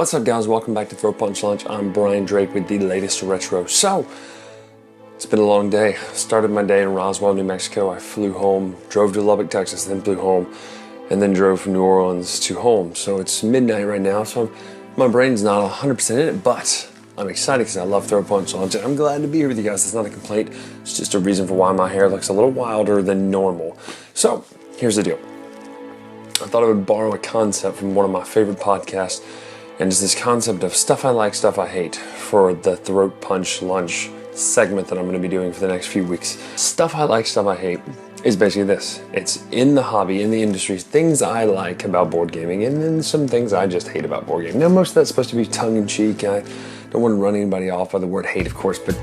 What's up, guys? Welcome back to Throat Punch Lunch. I'm Brian Drake with the latest retro. So, it's been a long day. Started my day in Roswell, New Mexico. I flew home, drove to Lubbock, Texas, then flew home, and then drove from New Orleans to home. So it's midnight right now, so my brain's not 100% in it, but I'm excited because I love Throat Punch Lunch, and I'm glad to be here with you guys. It's not a complaint. It's just a reason for why my hair looks a little wilder than normal. So, here's the deal. I thought I would borrow a concept from one of my favorite podcasts, and it's this concept of stuff I like, stuff I hate for the Throat Punch Lunch segment that I'm going to be doing for the next few weeks. Stuff I like, stuff I hate is basically this. It's in the hobby, in the industry, things I like about board gaming, and then some things I just hate about board gaming. Now, most of that's supposed to be tongue-in-cheek. I don't want to run anybody off by the word hate, of course, but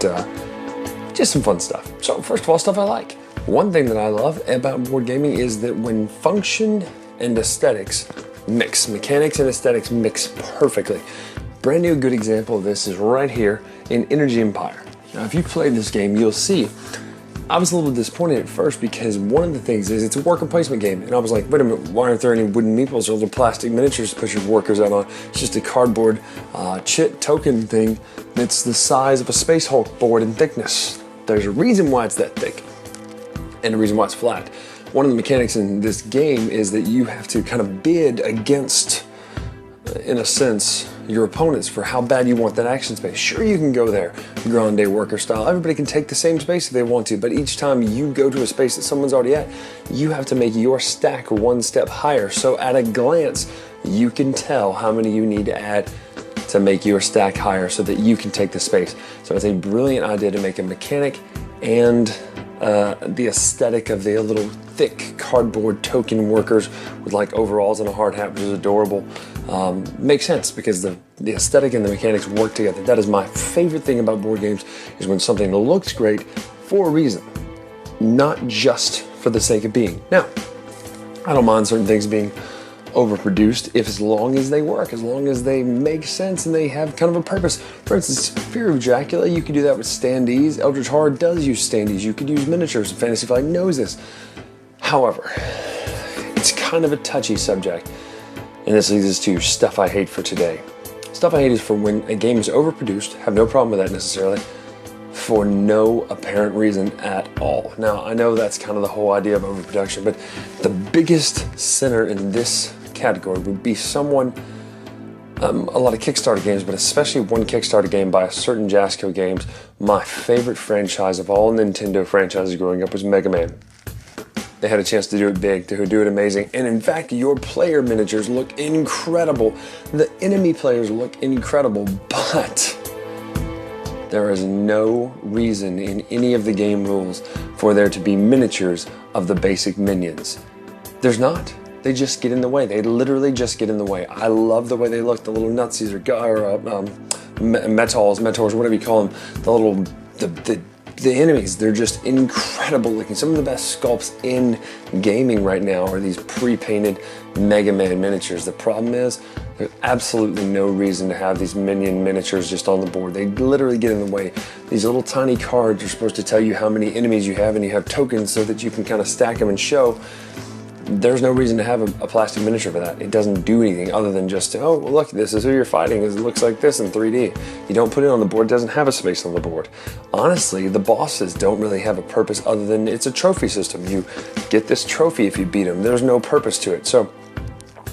just some fun stuff. So, first of all, stuff I like. One thing that I love about board gaming is that when function and aesthetics mix, mechanics and aesthetics mix perfectly. Brand new good example of this is right here in Energy Empire. Now, if you played this game, you'll see I was a little disappointed at first because one of the things is it's a worker placement game, and I was like, wait a minute, why aren't there any wooden meeples or little plastic miniatures to put your workers out on? It's just a cardboard chit token thing that's the size of a Space Hulk board in thickness. There's a reason why it's that thick and a reason why it's flat. One of the mechanics in this game is that you have to kind of bid against, in a sense, your opponents for how bad you want that action space. Sure, you can go there, Grande Worker style. Everybody can take the same space if they want to, but each time you go to a space that someone's already at, you have to make your stack one step higher. So at a glance, you can tell how many you need to add to make your stack higher so that you can take the space. So it's a brilliant idea to make a mechanic and the aesthetic of the little thick cardboard token workers with like overalls and a hard hat, which is adorable. Makes sense because the aesthetic and the mechanics work together. That is my favorite thing about board games, is when something looks great for a reason, not just for the sake of being. Now, I don't mind certain things being overproduced as long as they work, as long as they make sense and they have kind of a purpose. For instance, Fear of Dracula, you could do that with standees. Eldritch Horror does use standees. You could use miniatures. Fantasy Flight knows this. However, it's kind of a touchy subject, and this leads us to stuff I hate for today. Stuff I hate is for when a game is overproduced, have no problem with that necessarily, for no apparent reason at all. Now, I know that's kind of the whole idea of overproduction, but the biggest sinner in this category would be someone, a lot of Kickstarter games, but especially one Kickstarter game by a certain Jasco Games. My favorite franchise of all Nintendo franchises growing up was Mega Man. They had a chance to do it big, to do it amazing, and in fact, your player miniatures look incredible. The enemy players look incredible, but there is no reason in any of the game rules for there to be miniatures of the basic minions. There's not. They just get in the way. They literally just get in the way. I love the way they look. The little nutsies mentors, whatever you call them. The enemies, they're just incredible looking. Some of the best sculpts in gaming right now are these pre-painted Mega Man miniatures. The problem is, there's absolutely no reason to have these minion miniatures just on the board. They literally get in the way. These little tiny cards are supposed to tell you how many enemies you have, and you have tokens so that you can kind of stack them and show. There's no reason to have a plastic miniature for that. It doesn't do anything other than just, oh, well, look, this is who you're fighting. It looks like this in 3D. You don't put it on the board, it doesn't have a space on the board. Honestly, the bosses don't really have a purpose other than it's a trophy system. You get this trophy if you beat them. There's no purpose to it. So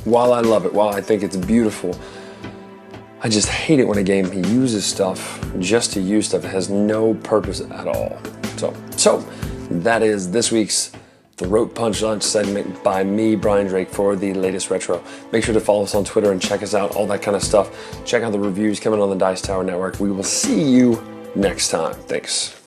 while I love it, while I think it's beautiful, I just hate it when a game uses stuff just to use stuff that has no purpose at all. So that is this week's Throat Punch Lunch segment by me, Brian Drake, for the latest retro. Make sure to follow us on Twitter and check us out, all that kind of stuff. Check out the reviews coming on the Dice Tower Network. We will see you next time. Thanks.